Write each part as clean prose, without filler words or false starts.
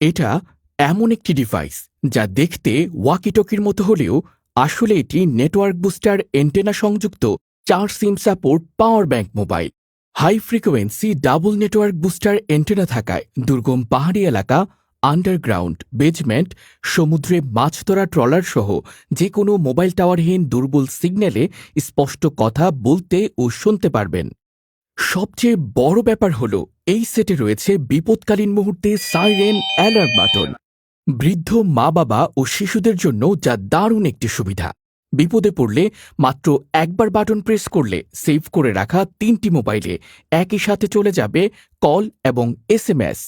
এটা এমন একটি ডিভাইস যা দেখতে ওয়াকিটকির মতো হলেও আসলে এটি নেটওয়ার্ক বুস্টার এন্টেনা সংযুক্ত 4 SIM support power bank mobile. High frequency double network booster antenna থাকায় দুর্গম পাহাড়ি এলাকা, আন্ডারগ্রাউন্ড, বেজমেন্ট, সমুদ্রে মাছ ধরা ট্রলার সহ যে কোনো মোবাইল টাওয়ারহীন দুর্বল সিগন্যালে স্পষ্ট কথা বলতে ও শুনতে পারবেন। সবচেয়ে বড় ব্যাপার হলো এই সেটে রয়েছে বিপদকালীন মুহূর্তে সাইরেন অ্যালার্ট বাটন। বৃদ্ধ মা-বাবা ও শিশুদের জন্য যা দারুণ একটি সুবিধা। বিপদে পড়লে মাত্র একবার বাটন প্রেস করলে সেভ করে রাখা 3টি মোবাইলে একই সাথে চলে যাবে কল এবং এসএমএস।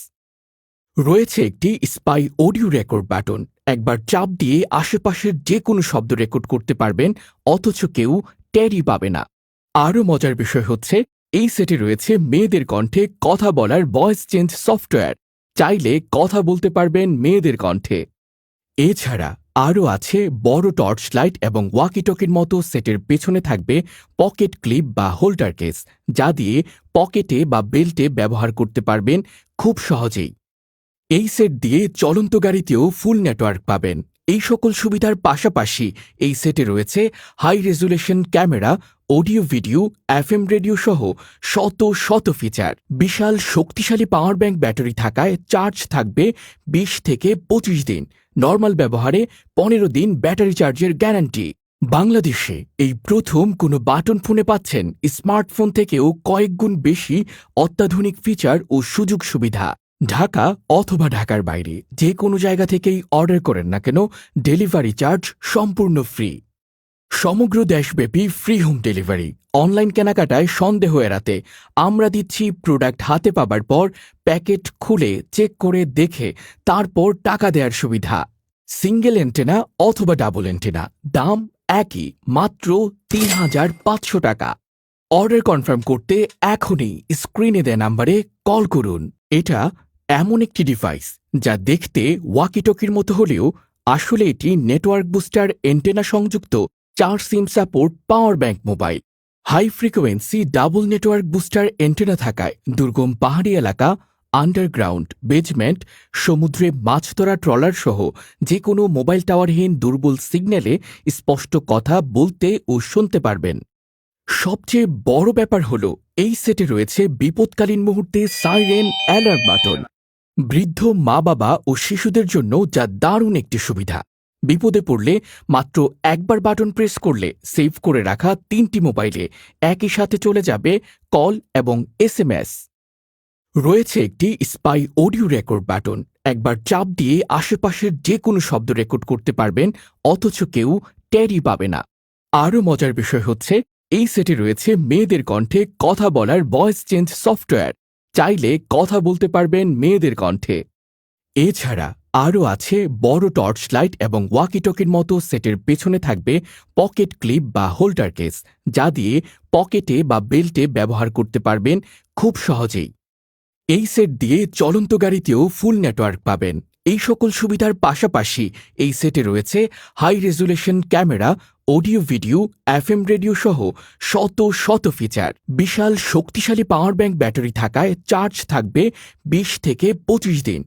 রয়েছে একটি স্পাই অডিও রেকর্ড বাটন। একবার চাপ দিয়ে আশেপাশের যে কোনো শব্দ রেকর্ড করতে পারবেন, অথচ কেউ টেরই পাবে না। আরও মজার বিষয় হচ্ছে এই সেটে রয়েছে মেয়েদের কণ্ঠে কথা বলার ভয়েস চেঞ্জ সফটওয়্যার। চাইলে কথা বলতে পারবেন মেয়েদের কণ্ঠে। এছাড়া আরও আছে বড় টর্চ লাইট এবং ওয়াকিটকির মতো সেটের পেছনে থাকবে পকেট ক্লিপ বা হোল্ডার কেস, যা দিয়ে পকেটে বা বেল্টে ব্যবহার করতে পারবেন খুব সহজেই। এই সেট দিয়ে চলন্ত গাড়িতেও ফুল নেটওয়ার্ক পাবেন। এই সকল সুবিধার পাশাপাশি এই সেটে রয়েছে high resolution camera, audio video, FM radio সহ শত শত ফিচার। বিশাল শক্তিশালী পাওয়ার ব্যাংক ব্যাটারি থাকায় চার্জ থাকবে 20 থেকে 25 দিন। নর্মাল ব্যবহারে 15 দিন ব্যাটারি চার্জের গ্যারান্টি। বাংলাদেশে এই প্রথম কোনো বাটন ফোনে পাচ্ছেন স্মার্টফোন থেকেও কয়েক গুণ বেশি অত্যাধুনিক ফিচার ও সুযোগ সুবিধা। ঢাকা অথবা ঢাকার বাইরে যে কোনো জায়গা থেকেই অর্ডার করেন না কেন, ডেলিভারি চার্জ সম্পূর্ণ ফ্রি। সমগ্র দেশব্যাপী ফ্রি হোম ডেলিভারি। অনলাইন কেনাকাটায় সন্দেহ এড়াতে আমরা দিচ্ছি প্রোডাক্ট হাতে পাবার পর প্যাকেট খুলে চেক করে দেখে তারপর টাকা দেওয়ার সুবিধা। সিঙ্গেল এন্টেনা অথবা ডাবল এন্টেনা, দাম একই, মাত্র ৩,৫০০ টাকা। অর্ডার কনফার্ম করতে এখনই স্ক্রিনে দেয়া নাম্বারে কল করুন। এটা এমন একটি ডিভাইস যা দেখতে ওয়াকিটকির মতো হলেও আসলে এটি নেটওয়ার্ক বুস্টার এন্টেনা সংযুক্ত 4 SIM support power bank mobile. High frequency double network booster antenna থাকায় দুর্গম পাহাড়ি এলাকা, আন্ডারগ্রাউন্ড, বেজমেন্ট, সমুদ্রে মাছ ধরা ট্রলার সহ যে কোনো মোবাইল টাওয়ারহীন দুর্বল সিগন্যালে স্পষ্ট কথা বলতে ও শুনতে পারবেন। সবচেয়ে বড় ব্যাপার হলো এই সেটে রয়েছে বিপদকালীন মুহূর্তে সাইরেন অ্যালার্ট বাটন। বৃদ্ধ মা-বাবা ও শিশুদের জন্য যা দারুণ একটি সুবিধা। বিপদে পড়লে মাত্র একবার বাটন প্রেস করলে সেভ করে রাখা 3টি মোবাইলে একই সাথে চলে যাবে কল এবং এসএমএস। রয়েছে একটি স্পাই অডিও রেকর্ড বাটন। একবার চাপ দিয়ে আশেপাশের যে কোনো শব্দ রেকর্ড করতে পারবেন, অথচ কেউ টেরই পাবে না। আরও মজার বিষয় হচ্ছে এই সেটে রয়েছে মেয়েদের কণ্ঠে কথা বলার ভয়েস চেঞ্জ সফটওয়্যার। চাইলে কথা বলতে পারবেন মেয়েদের কণ্ঠে। এছাড়া আরও আছে বড় টর্চ লাইট এবং ওয়াকিটকির মতো সেটের পেছনে থাকবে পকেট ক্লিপ বা হোল্ডার কেস, যা দিয়ে পকেটে বা বেল্টে ব্যবহার করতে পারবেন খুব সহজেই। এই সেট দিয়ে চলন্ত গাড়িতেও ফুল নেটওয়ার্ক পাবেন। এই সকল সুবিধার পাশাপাশি এই সেটে রয়েছে high resolution camera, audio video, FM radio সহ শত শত ফিচার। বিশাল শক্তিশালী পাওয়ার ব্যাংক ব্যাটারি থাকায় চার্জ থাকবে 20 থেকে 25 দিন।